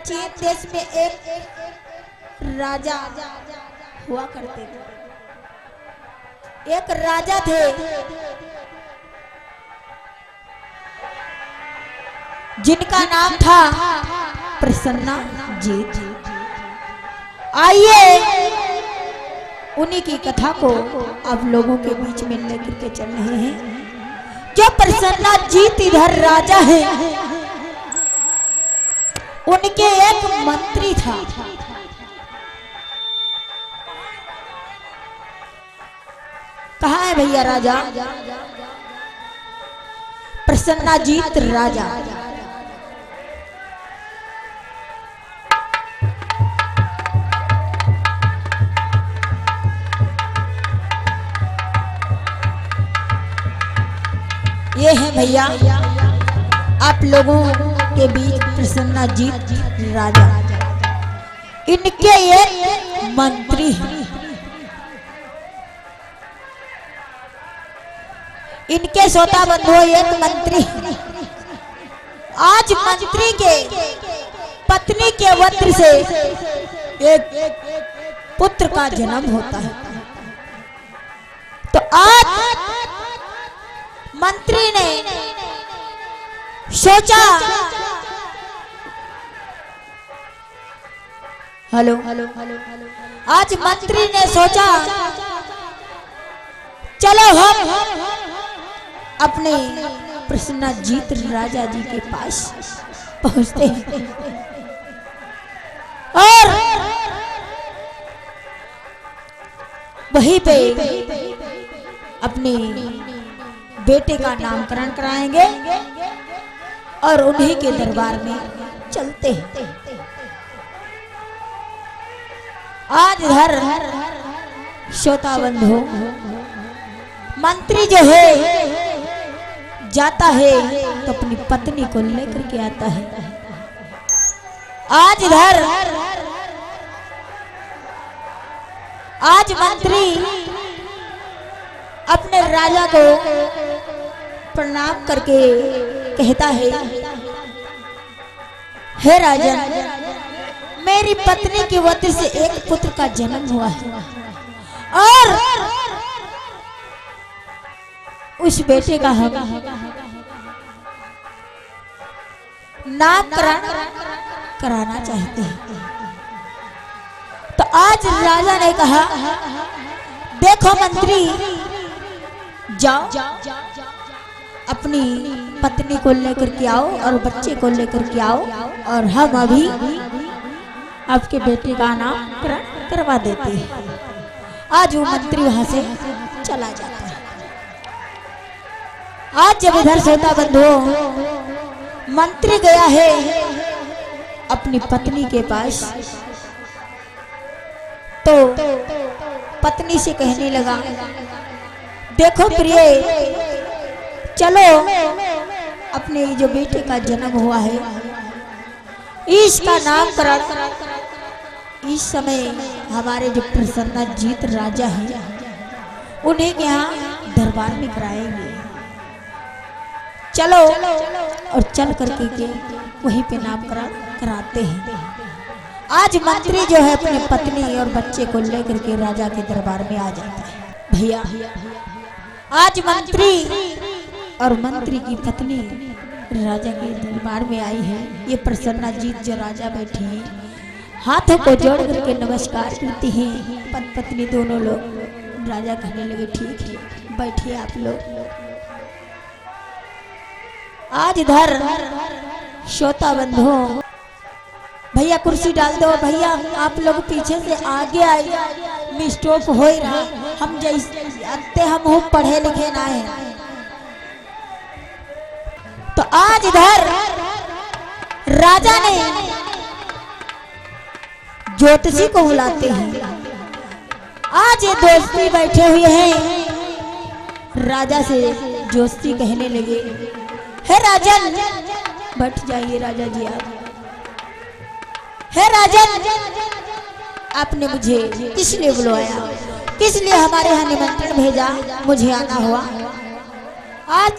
प्राचीन देश में एक राजा हुआ करते थे। एक राजा थे जिनका नाम था प्रसन्ना जीत। आइए उन्हीं की कथा को अब लोगों के बीच में लेकर के चल रहे हैं। जो प्रसन्ना जीत इधर राजा है, उनके एक मंत्री था। कहाँ है भैया राजा? प्रसन्ना जीत राजा। ये है भैया आप लोगों के बीच प्रसन्ना जीत राजा। इनके एक मंत्री हैं। इनके श्रोता बंधु एक मंत्री। आज मंत्री के पत्नी के वत्र से एक पुत्र का जन्म होता है। तो आज मंत्री ने सोचा, हेलो, आज मंत्री ने सोचा चलो हम अपने प्रसन्ना जीत राजा जी के पास पहुंचते हैं और वहीं पे अपने बेटे का नामकरण कराएंगे और उन्हीं के दरबार में चलते हैं। आज इधर श्रोता बंधु मंत्री जो है जाता है तो अपनी पत्नी को लेकर के आता है। आज मंत्री अपने राजा को प्रणाम करके कहता है, हे राजन, मेरी पत्नी की वजह से एक पुत्र का जन्म हुआ है और उस बेटे का हम नामकरण कराना चाहते हैं। तो आज राजा ने कहा, देखो मंत्री, जाओ अपनी पत्नी को लेकर के आओ और बच्चे को लेकर के आओ और हम अभी आपके बेटे का नामकरण करवा देते हैं। आज वो मंत्री वहां से चला जाता है। आज जब इधर श्रोता बंधु मंत्री गया है अपनी पत्नी के पास, तो पत्नी से कहने लगा, देखो प्रिय, चलो अपने जो बेटे का जन्म हुआ है इसका नामकरण इस समय हमारे जो प्रसन्ना जीत राजा है उन्हीं के यहाँ दरबार में कराएंगे। चलो और चल करके के वहीं पे नामकरण कराते हैं। आज मंत्री जो है अपनी पत्नी और बच्चे को लेकर के राजा के दरबार में आ जाता है। भैया आज मंत्री और मंत्री की पत्नी राजा के दरबार में आई है। ये प्रसन्ना जीत जो राजा बैठे हैं हाथों को जोड़ करके नमस्कार करती हैं। पत्नी दोनों लोग। राजा कहने लगे, ठीक है बैठिए आप लोग। आज इधर श्रोता बंधु, भैया कुर्सी डाल दो, भैया आप लोग पीछे से आगे आए, मिस्टॉप हो ही रहा। हम जैसे हम पढ़े लिखे ना है। तो आज इधर राजा ने ज्योतिषी को बुलाते हैं। आज ये दोस्ती बैठे हुए हैं। राजा से ज्योतिषी कहने लगे, हे राजन, बैठ जाइए राजा जी आप। हे राजन, आपने मुझे किस लिए बुलवाया, किस लिए हमारे यहाँ निमंत्रण भेजा, मुझे आना हुआ। आज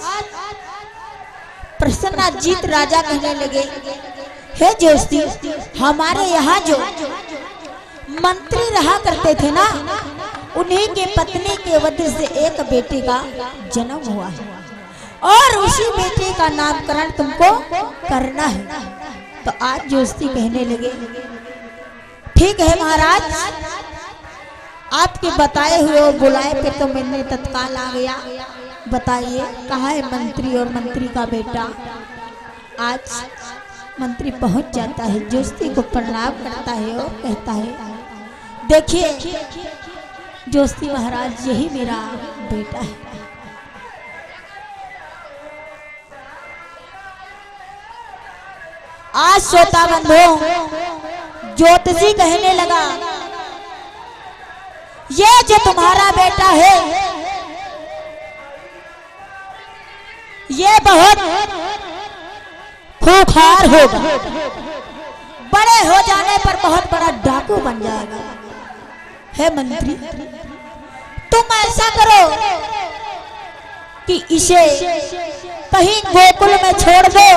प्रसन्ना जीत राजा कहने लगे, हे ज्योति, हमारे यहाँ जो मंत्री रहा करते थे ना, उन्हीं के पत्नी के वजह से एक बेटे का जन्म हुआ है और उसी बेटे का नामकरण तुमको करना है। तो आज ज्योति कहने लगे, ठीक है महाराज, आपके बताए हुए और बुलाए पे तो मैंने तत्काल आ गया। बताइए कहाँ है मंत्री और मंत्री का बेटा। आज मंत्री पहुंच जाता है, ज्योति को प्रणाम करता है और कहता है, देखिए ज्योति महाराज, यही मेरा बेटा है। आज श्रोता बंधु ज्योतिषी कहने लगा, ये जो तुम्हारा बेटा है ये बहुत खूंखार होगा, बड़े हो जाने पर बहुत बड़ा डाकू बन जाएगा। हे मंत्री, तुम ऐसा करो कि इसे कहीं गोकुल में छोड़ दो,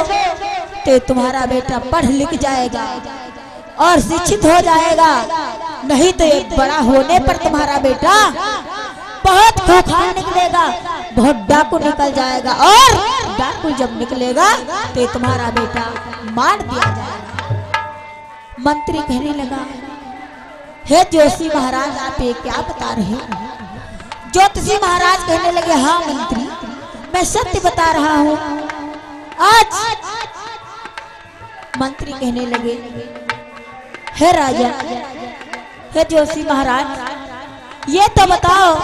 तो तुम्हारा बेटा पढ़ लिख जाएगा और शिक्षित हो जाएगा। नहीं तो ये बड़ा होने पर तुम्हारा बेटा बहुत खूंखार निकलेगा, बहुत डाकू निकल जाएगा, और डाकू जब निकलेगा तो तुम्हारा बेटा मार दिया जाएगा। मंत्री कहने लगा, हे ज्योतिषी महाराज, आप ये क्या बता रहे हैं। ज्योतिषी महाराज कहने लगे, हाँ मंत्री, मैं सत्य बता रहा हूँ। आज मंत्री कहने लगे, हे राजा, हे ज्योतिषी महाराज, ये तो बताओ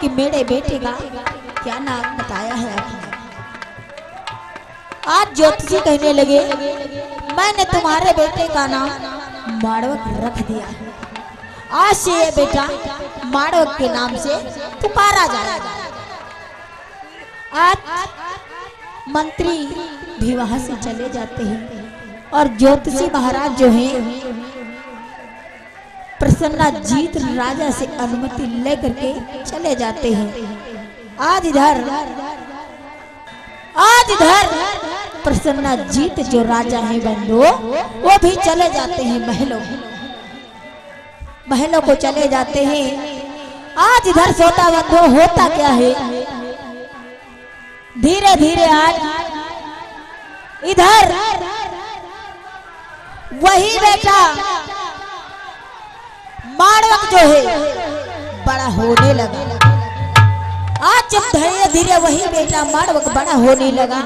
कि मेरे बेटे का क्या नाम बताया है आपने। आज ज्योतिषी कहने लगे, मैंने तुम्हारे बेटे का नाम माड़वक रख दिया है। आज से ये बेटा माड़वक के नाम से पुकारा जाएगा। आज मंत्री भी वहां से चले जाते हैं और ज्योतिषी महाराज जो हैं प्रसन्नाजीत राजा से अनुमति लेकर के चले जाते हैं। आज इधर प्रसन्नाजीत जो राजा हैं बंधु, वो भी चले जाते हैं महलों को चले जाते हैं। आज इधर सोता बंधु होता क्या है, धीरे धीरे आज इधर वही बेटा माड़वक जो है बड़ा होने लगा। आज जब धीरे धीरे वही बेटा माड़वक बड़ा होने लगा,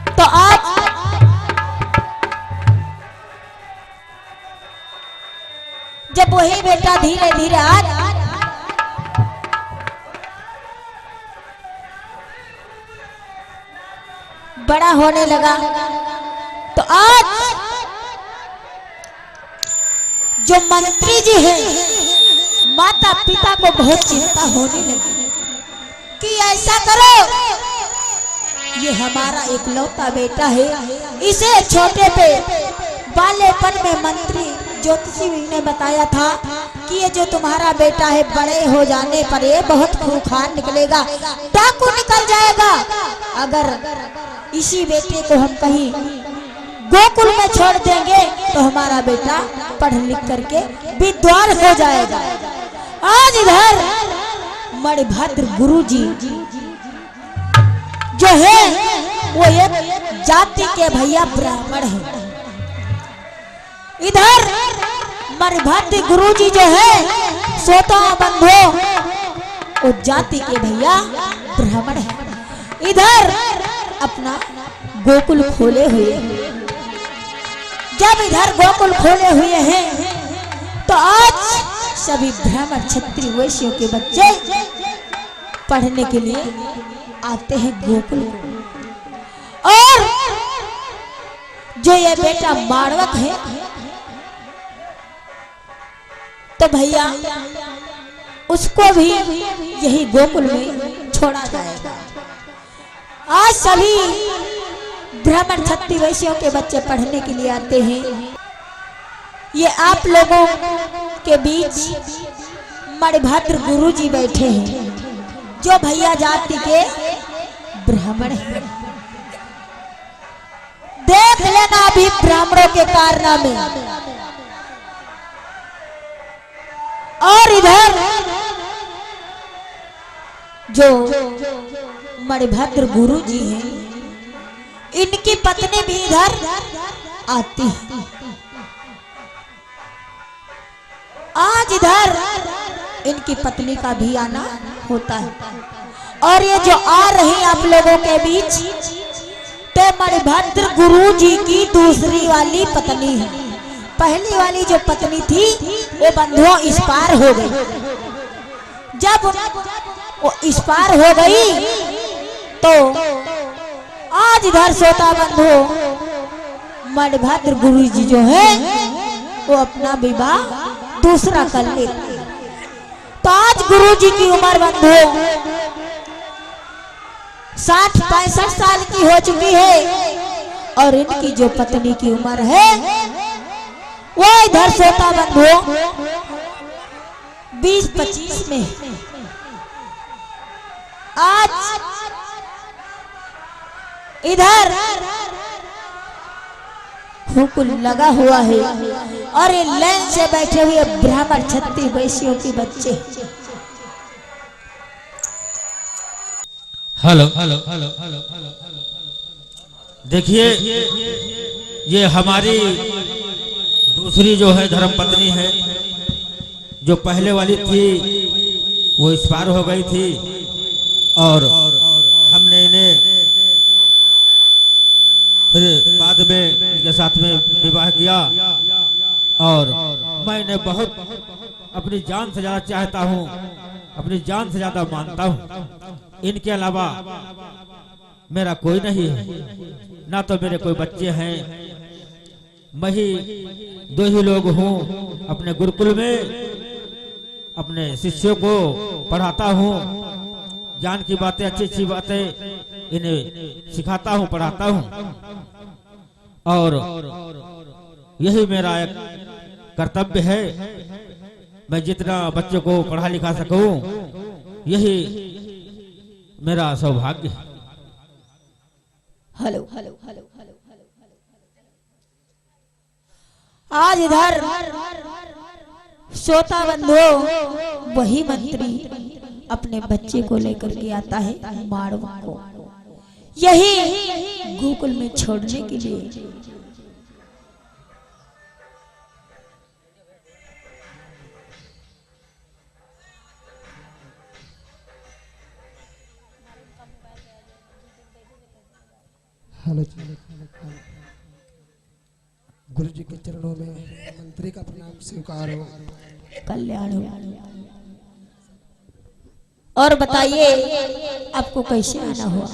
तो आज जब वही बेटा धीरे धीरे आज बड़ा होने लगा, तो आज जो मंत्री जी हैं, माता पिता को बहुत चिंता होने लगी कि ऐसा करो, ये हमारा इकलौता बेटा है, इसे छोटे पे बालेपन में मंत्री ज्योतिषी ने बताया था कि ये जो तुम्हारा बेटा है बड़े हो जाने पर ये बहुत खूंखार निकलेगा, डाकू निकल जाएगा। अगर इसी बेटे को हम कहीं गोकुल में छोड़ देंगे तो हमारा बेटा पढ़ लिख करके विद्वान हो जाएगा। आज इधर मणिभद्र गुरुजी जो है वो एक जाति के भैया ब्राह्मण है। इधर मणिभद्र गुरुजी जो है सोता बंधु, वो जाति के भैया ब्राह्मण है। इधर अपना गोकुल खोले हुए, जब इधर गोकुल खोले हुए हैं तो आज सभी ब्राह्मण क्षत्रिय वैश्यों के बच्चे पढ़ने के लिए आते हैं गोकुल। और जो ये बेटा माड़वक है तो भैया उसको भी यही गोकुल में छोड़ा जाएगा। आज सभी ब्राह्मण क्षत्रिय वैश्यों के बच्चे पढ़ने के लिए आते हैं। ये आप लोगों के बीच मणिभद्र गुरुजी बैठे हैं जो भैया जाति के ब्राह्मण हैं। देख लेना अभी ब्राह्मणों के कारनामे। और इधर जो मणिभद्र गुरु जी हैं, इनकी पत्नी भी इधर आती है। आज इधर इनकी पत्नी का भी आना होता है। और ये जो आ रही आप लोगों के बीच, ते मणिभद्र गुरु जी की दूसरी वाली पत्नी है। पहली वाली जो पत्नी थी वो बंधुओं इस पार हो गई। जब वो इस पार हो गई तो आज इधर श्रोता बंधु मणिभद्र गुरु जी जो है वो अपना विवाह दूसरा कर लेते। तो आज गुरु जी की उम्र बंधु 60-65 साल की हो चुकी है और इनकी जो पत्नी की उम्र है वो इधर श्रोता बंधु 20-25 में। आज इधर हुकुल लगा हुआ है और ये लाइन से बैठे हुए ब्राह्मण छत्तीस वैश्यों के बच्चे। Hello hello hello hello hello. देखिए ये हमारी दूसरी जो है धर्म पत्नी है। जो पहले वाली थी वो इस पार हो गई थी और हमने इन्हें फिर बाद में इनके साथ में विवाह किया। और मैंने बहुत अपनी जान से ज्यादा चाहता हूँ, अपनी जान से ज्यादा मानता हूँ। इनके अलावा मेरा कोई नहीं है, ना तो मेरे कोई बच्चे हैं। मैं ही 2 ही लोग हूँ। अपने गुरुकुल में अपने शिष्यों को पढ़ाता हूँ। ज्ञान की बातें, अच्छी अच्छी बातें इन्हें सिखाता हूँ, पढ़ाता हूँ। और यही मेरा एक कर्तव्य है। मैं जितना बच्चों को पढ़ा लिखा सकूं यही मेरा सौभाग्य है। Hello hello hello hello. आज इधर श्रोता बंधु वही मंत्री अपने बच्चे को लेकर के आता है माड़वा को, यही गोकुल में छोड़ने के लिए। हेलो गुरु जी के चरणों में मंत्री का प्रणाम स्वीकार हो। कल्याण हो। और बताइए आपको कैसे आना हुआ?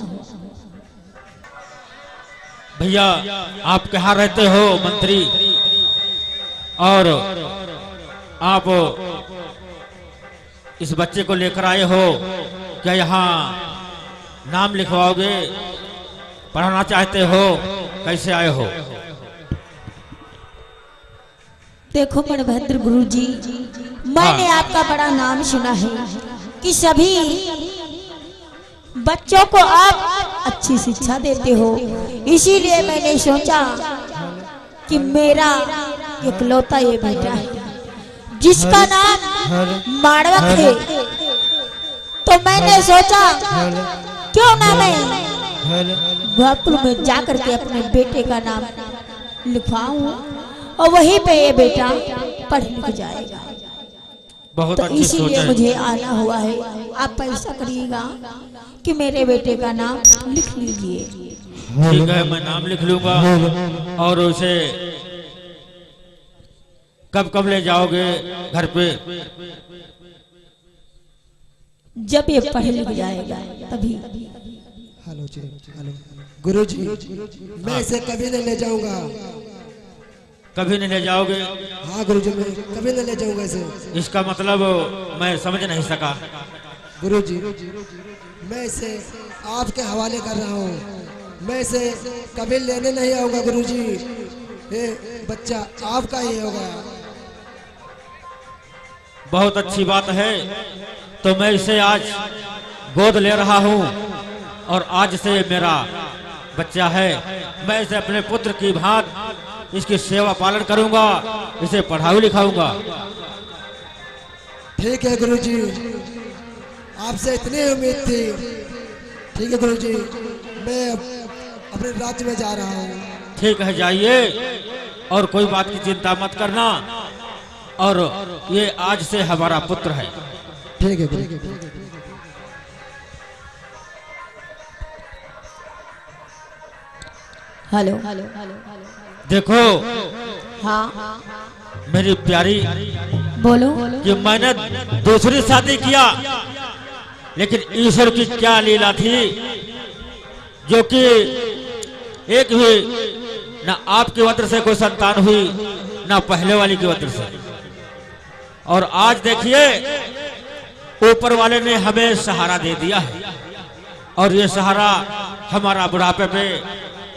भैया आप कहाँ रहते हो मंत्री? और आप इस बच्चे को लेकर आए हो, क्या यहाँ नाम लिखवाओगे? पढ़ाना चाहते हो? कैसे आए हो? देखो मणिभद्र गुरु जी, मैंने आपका बड़ा नाम सुना है कि सभी बच्चों को आप अच्छी शिक्षा देते हो। इसीलिए मैंने सोचा कि मेरा इकलौता ये बेटा है जिसका नाम माड़वक है, तो मैंने सोचा क्यों ना मैं गोकुल में जाकर के अपने बेटे का नाम लिखवाऊं और वहीं पे ये बेटा पढ़ लिख जाएगा। बहुत तो अच्छी सोच इसीलिए है। मुझे आना हुआ है। आप ऐसा करिएगा कि मेरे बेटे का नाम लिख लीजिए। ठीक है, मैं नाम लिख लूंगा। और उसे कब कब ले जाओगे घर पे? जब ये पढ़ लिख जाएगा तभी। हेलो जी, हेलो गुरु जी, मैं इसे कभी नहीं ले जाऊंगा। कभी नहीं ले जाओगे? हाँ गुरु जी, मैं कभी नहीं ले जाऊंगा इसे। इसका मतलब मैं समझ नहीं सका। गुरु जी, मैं इसे आपके हवाले कर रहा हूँ। मैं इसे कभी लेने नहीं आऊंगा गुरु जी। ये बच्चा आपका ही होगा। बहुत अच्छी बात है। तो मैं इसे आज गोद ले रहा हूँ और आज से मेरा बच्चा है, मैं इसे अपने पुत्र की भांति इसकी सेवा पालन करूंगा, इसे पढ़ाऊ लिखाऊंगा। ठीक है गुरुजी, आपसे इतनी उम्मीद थी। ठीक है गुरुजी, मैं अपने राज्य में जा रहा हूँ। ठीक है, जाइए और कोई बात की चिंता मत करना। और ये आज से हमारा पुत्र है। ठीक है गुरुजी। हेलो। देखो हाँ मेरी प्यारी, बोलो। कि मैंने दूसरी शादी किया, लेकिन ईश्वर की क्या लीला थी, जो कि एक भी ना आपकी वजह से कोई संतान हुई, ना पहले वाली की वजह से। और आज देखिए ऊपर वाले ने हमें सहारा दे दिया है, और ये सहारा हमारा बुढ़ापे पे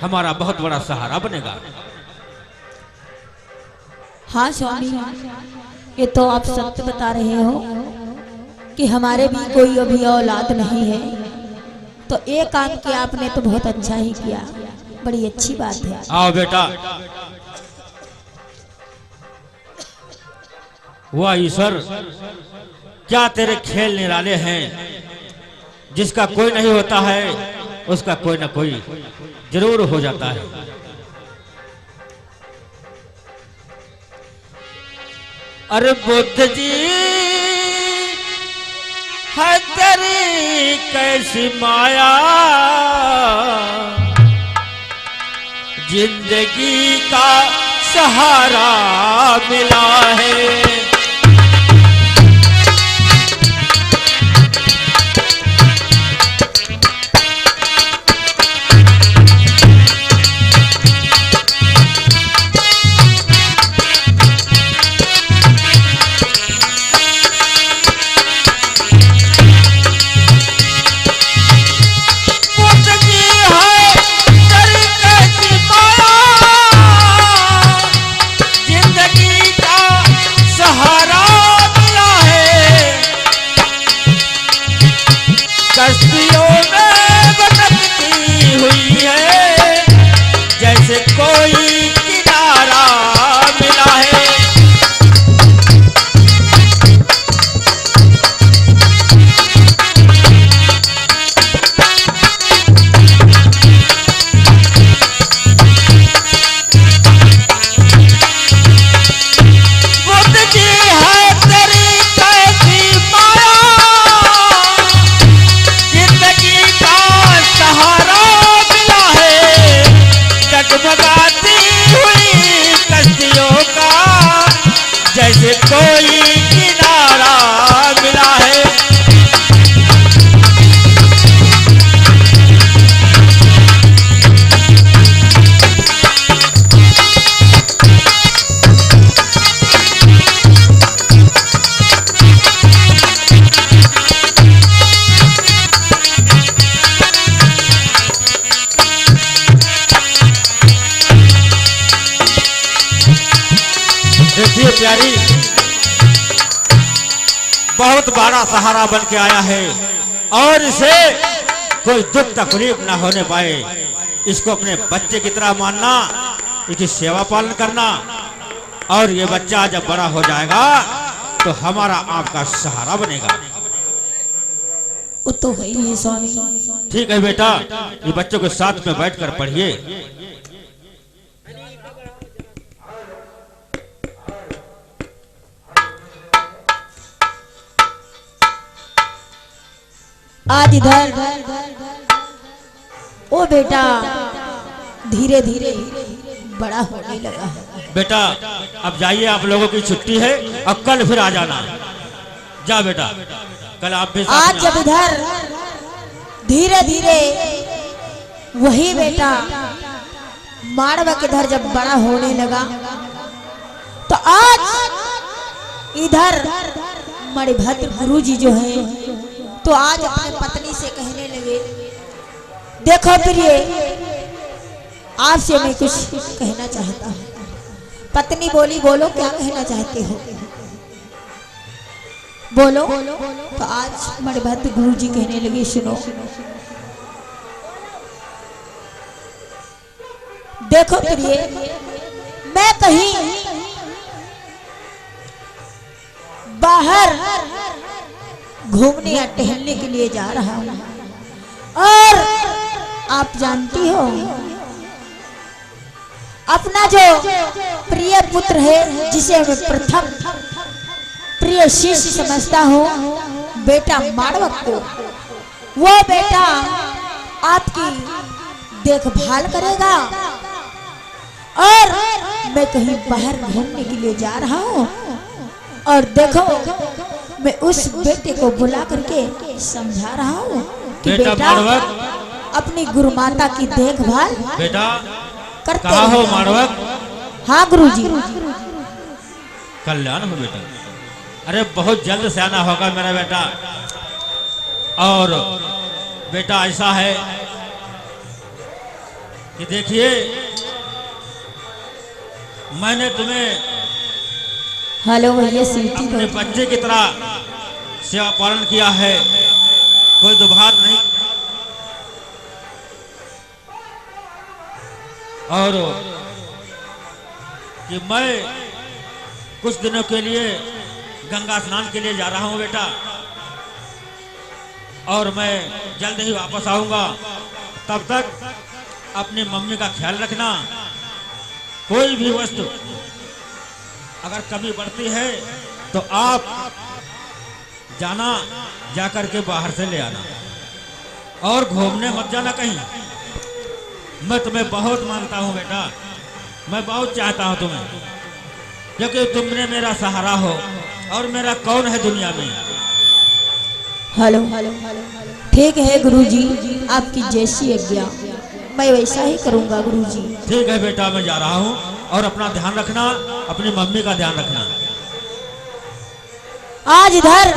हमारा बहुत बड़ा सहारा बनेगा। हाँ स्वामी, ये तो आप सत्य बता रहे हो कि हमारे भी कोई अभी औलाद नहीं है। तो ये काम किया आपने तो बहुत अच्छा ही किया, बड़ी अच्छी बात है। आओ बेटा। वाह ईश्वर, क्या तेरे खेल निराले हैं। जिसका कोई नहीं होता है, उसका कोई ना कोई जरूर हो जाता है। अरे बुद्ध जी है तेरी कैसी माया, जिंदगी का सहारा मिला है। कश्तियों में भटकती हुई है, जैसे कोई किनारा मिला है। बुद्ध जी है तेरी कैसी माया, जिंदगी का सहारा मिला है। जगमगाती हुई कश्तियों का जैसे कोई किनारा मिला है। देखिए प्यारी, बहुत बड़ा सहारा बन के आया है, और इसे कोई दुख तकलीफ ना होने पाए। इसको अपने बच्चे की तरह मानना, इसकी सेवा पालन करना, और ये बच्चा जब बड़ा हो जाएगा तो हमारा आपका सहारा बनेगा। वो तो है ही है स्वामी। ठीक है बेटा, ये बच्चों के साथ में बैठकर पढ़िए। आज इधर ओ बेटा धीरे धीरे बड़ा होने लगा। बेटा अब जाइए, आप लोगों की छुट्टी है, अब कल फिर आ जाना। जा बेटा, कल आप भी साथ आज में जब इधर धीरे धीरे वही बेटा मानव के इधर जब बड़ा होने लगा, तो आज इधर मणिभद्र गुरुजी जो है, तो आज अपने पत्नी से कहने लगे, देखो प्रिय, आपसे मैं कुछ कहना चाहता हूँ। पत्नी बोली, बोलो क्या कहना चाहते हो, बोलो। तो आज मणिभद्र गुरुजी कहने लगे, सुनो, देखो प्रिय, मैं कहीं बाहर घूमने या टहलने के लिए जा रहा हूँ और आप जानती हो अपना जो प्रिय पुत्र है, जिसे मैं प्रथम प्रिय शिष्य समझता हूँ, बेटा माणवक को, वो बेटा आपकी देखभाल करेगा और मैं कहीं बाहर घूमने के लिए जा रहा हूँ और देखो मैं उस बेटे को बुला करके समझा रहा हूँ कि बेटा अपनी गुरु माता की देखभाल बेटा करते कहाँ हो माणवक? हाँ गुरुजी। कल्याण हो बेटा। अरे बहुत जल्द से आना होगा मेरा बेटा। और बेटा ऐसा है कि देखिए मैंने तुम्हें हेलो भैया सीटी अपने बच्चे की तरह सेवा पालन किया है, कोई दुभार नहीं। और कि मैं कुछ दिनों के लिए गंगा स्नान के लिए जा रहा हूं बेटा, और मैं जल्द ही वापस आऊंगा। तब तक अपनी मम्मी का ख्याल रखना। कोई भी वस्तु अगर कमी बढ़ती है तो आप जाना, जाकर के बाहर से ले आना और घूमने मत जाना कहीं। मैं तुम्हें बहुत मानता हूं बेटा, मैं बहुत चाहता हूं तुम्हें, क्योंकि तुमने मेरा सहारा हो और मेरा कौन है दुनिया में। हेलो ठीक है गुरुजी, आपकी जैसी आज्ञा, मैं वैसा ही करूंगा गुरुजी। ठीक है बेटा, मैं जा रहा हूँ और अपना ध्यान रखना, अपनी मम्मी का ध्यान रखना। आज इधर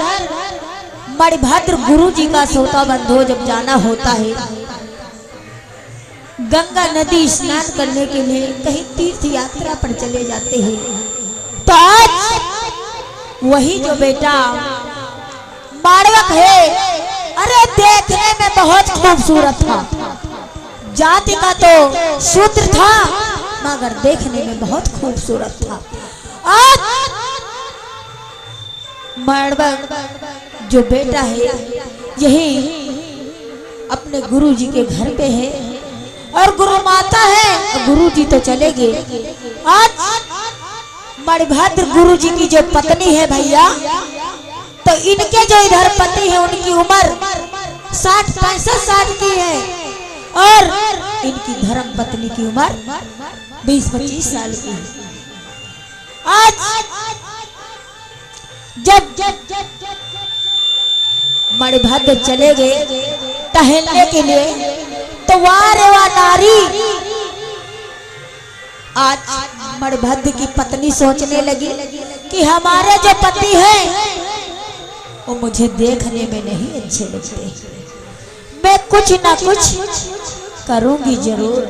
मणिभद्र गुरुजी का सोता बंधो जब जाना होता है गंगा नदी स्नान करने के लिए, कहीं तीर्थ यात्रा पर चले जाते हैं, तो आज वही जो बेटा माणवक है, अरे देखने में बहुत खूबसूरत था, जाति का तो शूद्र था मगर देखने में बहुत खूबसूरत था। आज माणवक जो बेटा है यही अपने गुरुजी के घर पे है और गुरु माता है, गुरुजी तो चले गए। आज मणिभद्र गुरुजी की जो पत्नी है भैया, तो इनके जो इधर पति है उनकी उम्र 60-65 साल की है और इनकी धर्म पत्नी की उम्र 20-25 साल की है। आज जब मणिभद्र चले गए टहलने के लिए, तो वारे वा नारी, आज मणिभद्र की पत्नी सोचने लगी कि हमारे जो पति हैं वो मुझे देखने में नहीं अच्छे लगते, मैं कुछ ना कुछ करूंगी जरूर।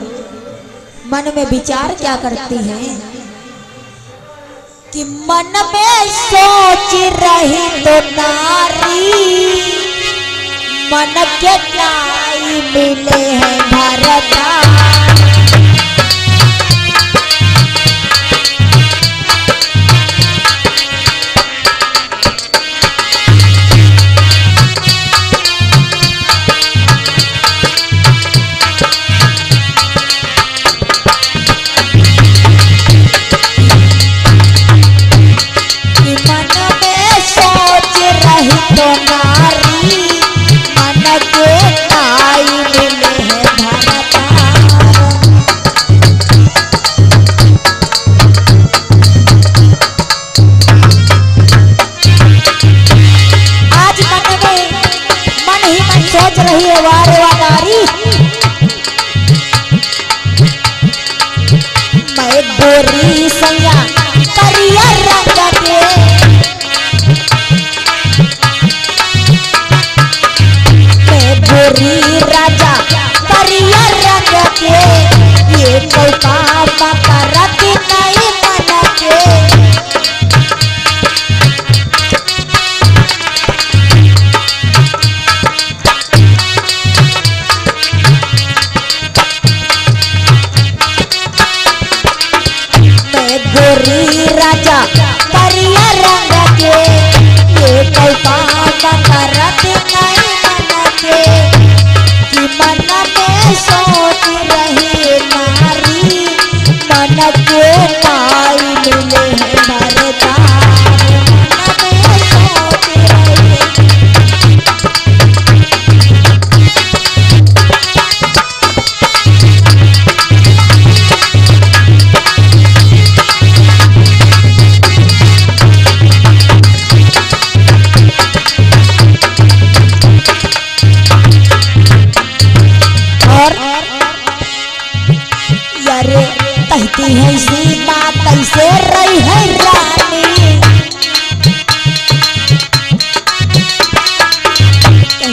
मन में विचार क्या करती हैं कि मन में सोच रही तो नारी, मन के न्याय मिले हैं भरता।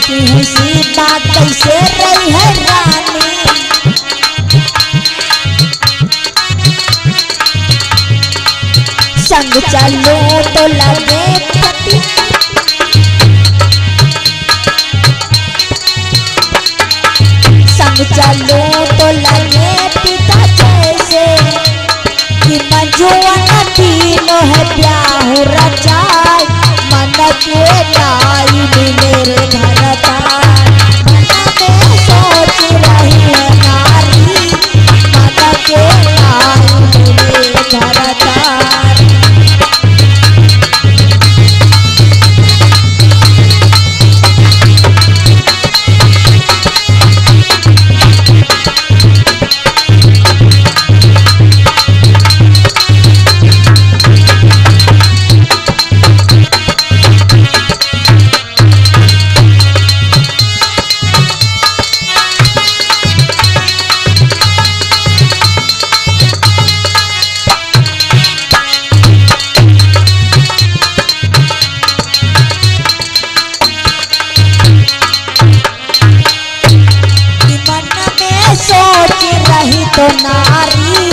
कि है सीता कैसे रही है रानी। संग चलो तो लगे पति, संग चलो तो लगे पिता जैसे कि मंजुअन तीनों है ब्याह रचाए मन के लाई मिले रे भरतार। मन में सोच रही है नारी मन के लाई मिले भरतार। तो नारी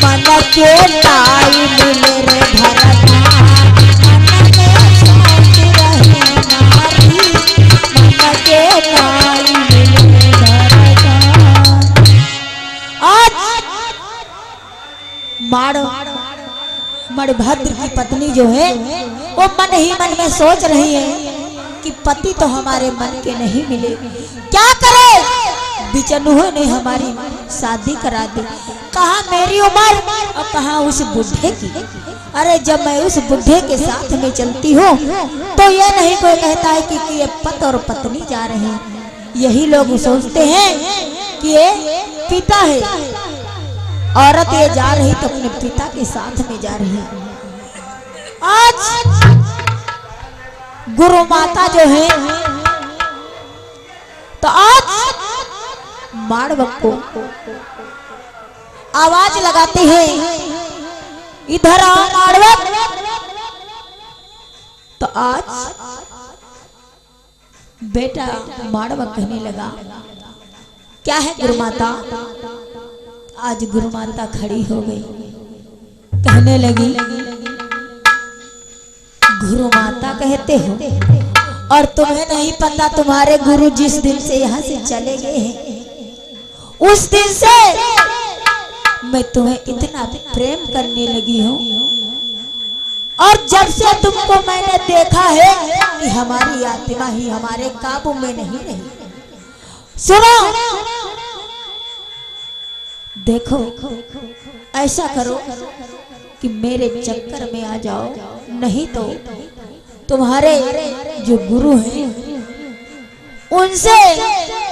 मन के लाई मिले रे भरतार। मन में सोच रहे नारी मन के लाई मिले भरतार। आज मणिभद्र की पत्नी जो है वो मन ही मन में सोच रही है कि पति तो हमारे मन के नहीं मिले, क्या करे। बिचनुहे ने हमारी शादी करा दी, कहा मेरी उम्र और कहा उस बुढ़े की। अरे जब मैं उस बुढ़े के साथ में चलती हूँ तो ये नहीं कोई कहता है कि ये पति और पत्नी जा रहे हैं। यही लोग सोचते हैं कि ये पिता है, औरत ये जा रही तो अपने पिता के साथ में जा रही है। आज गुरु माता जो है तो आज माणवक को आवाज लगाते हैं, इधर आ माणवक। तो आज बेटा माणवक कहने लगा, क्या है गुरु माता। आज गुरु माता खड़ी हो गई, कहने लगी गुरु माता कहते हो और तुम्हें नहीं पता तुम्हारे गुरु जिस दिन से यहाँ से चले गए हैं उस दिन से मैं तुम्हें इतना प्रेम करने लगी हूँ, और जब से तुमको मैंने देखा है कि हमारी आत्मा ही हमारे काबू में नहीं रही। सुनो, देखो ऐसा करो कि मेरे चक्कर में आ जाओ, नहीं तो तुम्हारे जो गुरु हैं उनसे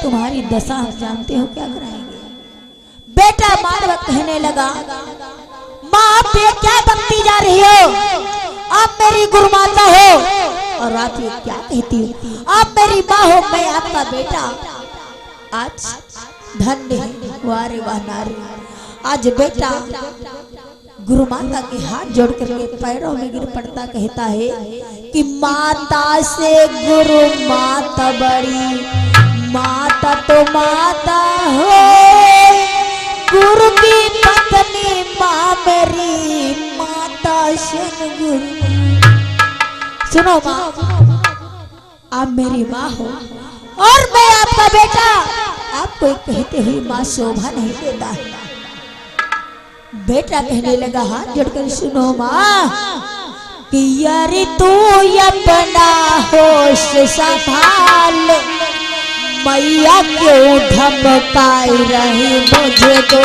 तुम्हारी दशा जानते हो क्या कराएंगे। बेटा माणवक कहने लगा, माँ आप ये क्या बकती जा रही हो, आप मेरी गुरु माता हो और आप ये क्या कहती हो, आप मेरी माँ हो, मैं आपका बेटा। आज धन्य है, वारे वाह नारी। आज बेटा गुरु माता के हाथ जोड़ करके पैरों में गिर पड़ता कहता है कि माता से गुरु माता बड़ी, माता तो माता हो, गुरु की पत्नी माँ मेरी, माता से गुरु। सुनो माँ, आप मेरी माँ हो और मैं आपका बेटा, आपको कहते हुए माँ शोभा नहीं देता है। बेटा कहने लगा हाथ जोड़कर, सुनो माँ कि यारी तू अपना होश संभाल, मैया क्यों धमकाई रही मुझे तो।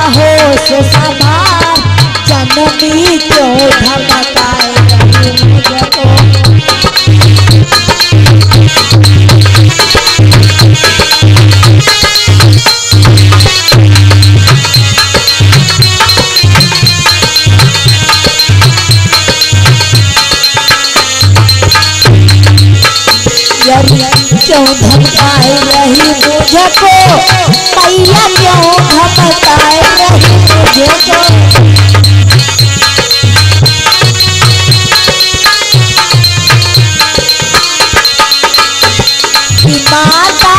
होश संभाल, जननी क्यों धमकाए रही मुझको। क्यों धमकाए रही मुझको, मैया क्यों धमकाए रही मुझको। माता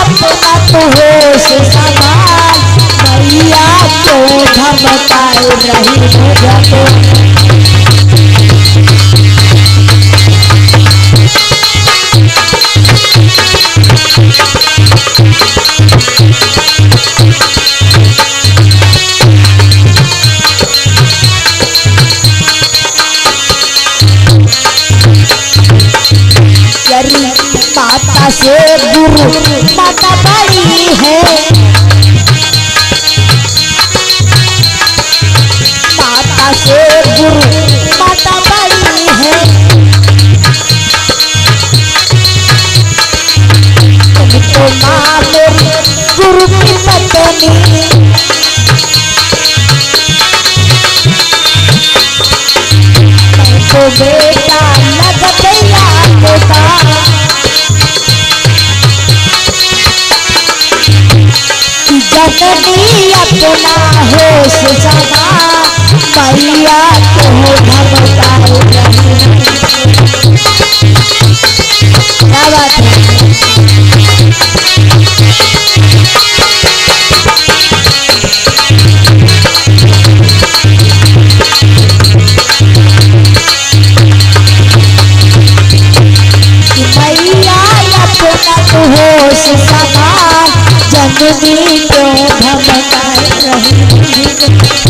अपना तो होश संभाल, मैया क्यों धमकाए रही मुझको। माता से गुरु माता बड़ी है, माता से गुरु माता बड़ी है। तुमको माँ मेरी गुरु की पत्नी, तुमको बेटा लगत याद था। जननी अपना होश जमा, मैया क्यों धमकाए रही। क्या बात है। मैया अपना होश जमा, जननी क्यों धमकाए रही।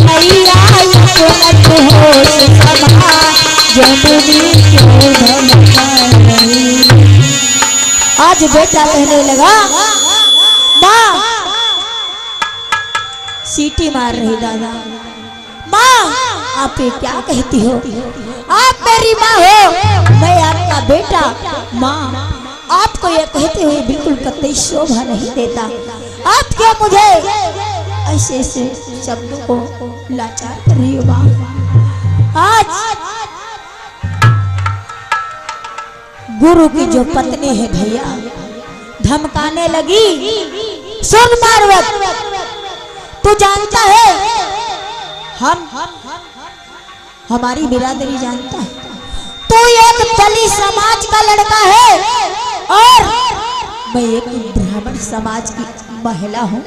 मैया अपना होश समा, जननी क्यों धमकाए रही। आज बेटा कहने लगा, माँ सीटी मार रही दादा, माँ आप ये क्या कहती हो, आप मेरी माँ हो, मैं आपका बेटा। माँ आपको यह कहते हुए बिल्कुल कतई शोभा नहीं देता, आप क्या मुझे ऐसे ऐसे शब्दों को लाचार कर रही हो। आज गुरु की जो पत्नी है भैया धमकाने लगी, सुन मारवत तू जानता है, हम हमारी बिरादरी जानता है, तू एक दलित समाज का लड़का है और मैं एक ब्राह्मण समाज की महिला हूँ,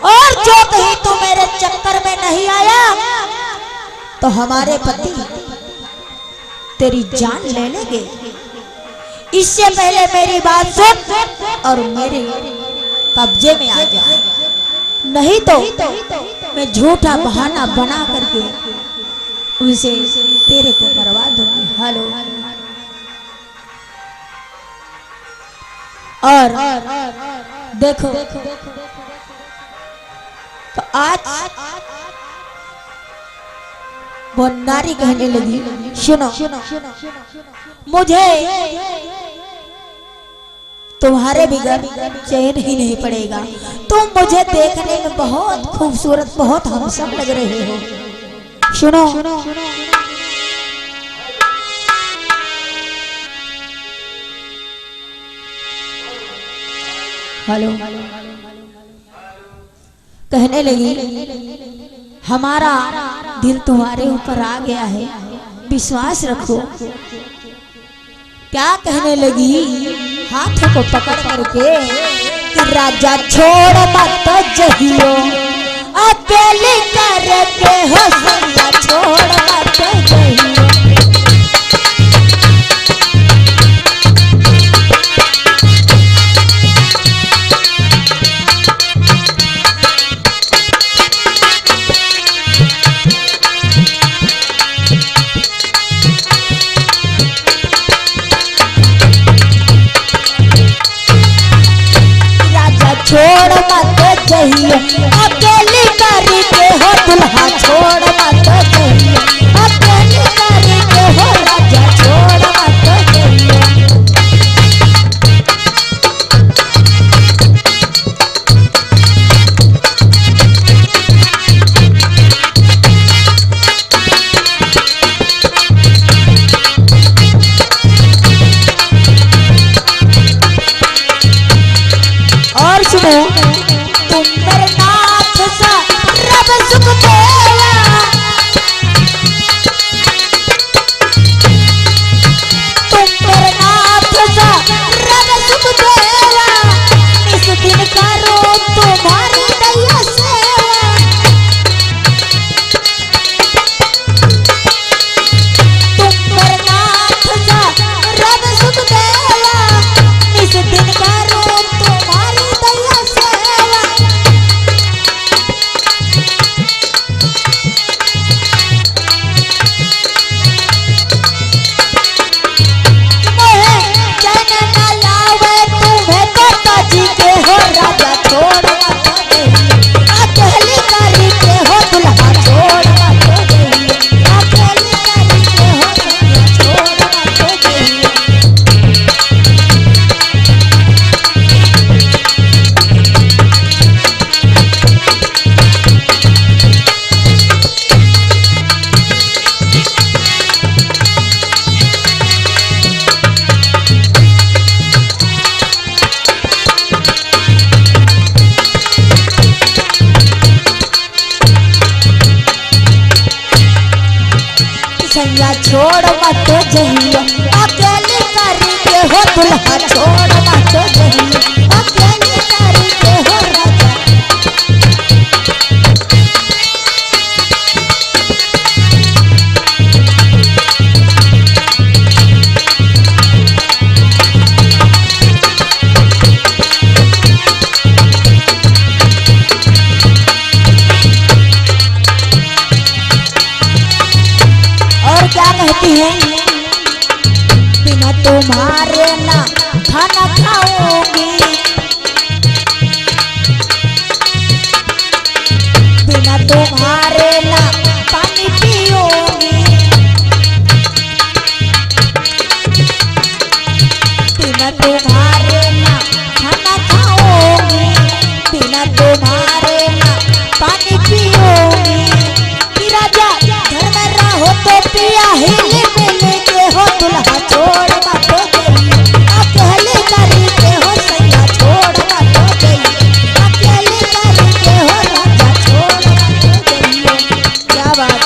और जो कहीं तू मेरे चक्कर में नहीं आया तो हमारे पति तेरी जान ले लेंगे। इससे पहले मेरी बात सुन और मेरे कब्जे में आ जा, नहीं तो मैं झूठा बहाना बना करके उसे तेरे को मरवा दूंगी। हेलो। और देखो तो आज वो नारी कहने लगी, सुनो मुझे तुम्हारे बिगर चैन ही नहीं पड़ेगा, तुम मुझे देखने में बहुत खूबसूरत बहुत हमसम लग रहे हो। सुनो हेलो। कहने लगी हमारा दिल तुम्हारे ऊपर आ गया है, विश्वास रखो। क्या कहने लगी, हाथों को पकड़ करके कि राजा छोड़ मत जहियो, अकेले करके हो सैया छोड़ मत जहियो। छोड़ मत जहियो, अकेली करके हो दुल्हा छोड़ मत सैया छोड़ मत जइयो अकेले करके हो दुल्हा छोड़ मत जइयो अकेले करके हो राजा। और क्या कहती है, बिना तुम्हारे ना खाना खाऊंगी, बिना तुम्हारे ना पानी पीऊंगी, बिना तुम्हारे ना खाना खाऊंगी, बिना तुम्हारे ना पानी पीऊंगी। कि राजा घर में रहो तो पिया हिले मिले के हो दुल्हा छोड़ मत जइयो अकेले करके हो सैया छोड़ मत जइयो अकेले करके हो राजा छोड़ मत जइयो। क्या बात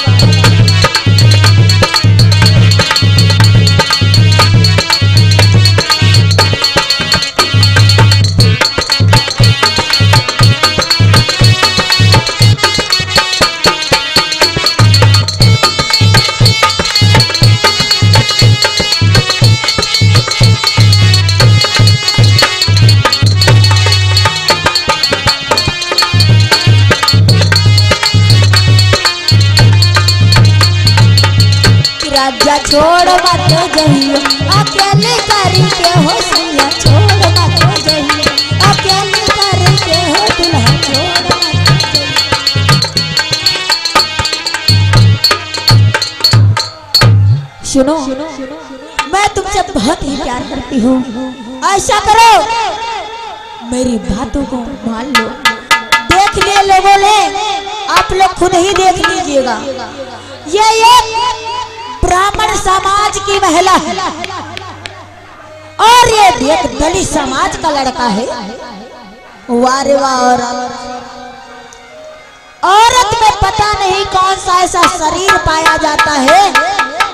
राजा छोड़ मत जइयो अकेले करके हो सैया छोड़ मत जइयो अकेले करके हो दुल्हा छोड़ मत जइयो। सुनो मैं तुमसे बहुत ही प्यार करती हूँ, ऐसा करो मेरी बातों को मान लो। देख लिए लोगों ने, आप लोग खुद ही देख लीजिएगा, ये ब्राह्मण समाज की महिला है और ये देख दलित समाज का लड़का है। वारे वाह औरत में पता नहीं कौन सा ऐसा शरीर पाया जाता है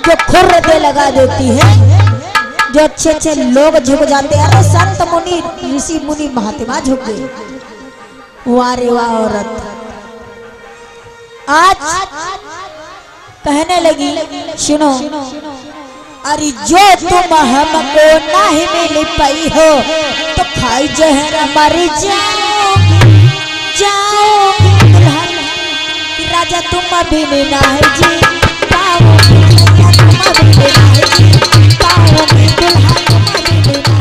जो खुर पे लगा देती है, जो अच्छे अच्छे लोग झुक जाते हैं। अरे संत मुनि ऋषि मुनि महात्मा झुक गए। वारे वाह औरत आज कहने लगी, सुनो अरे जो तुम हमको नहीं मिल पाई हो तो खाई जहर मर जाओगी जाओगी दुल्हन। राजा तुम अभी नहीं जी पाओगी, तुम अभी नहीं जी पाओगी दुल्हन तुम अभी नहीं।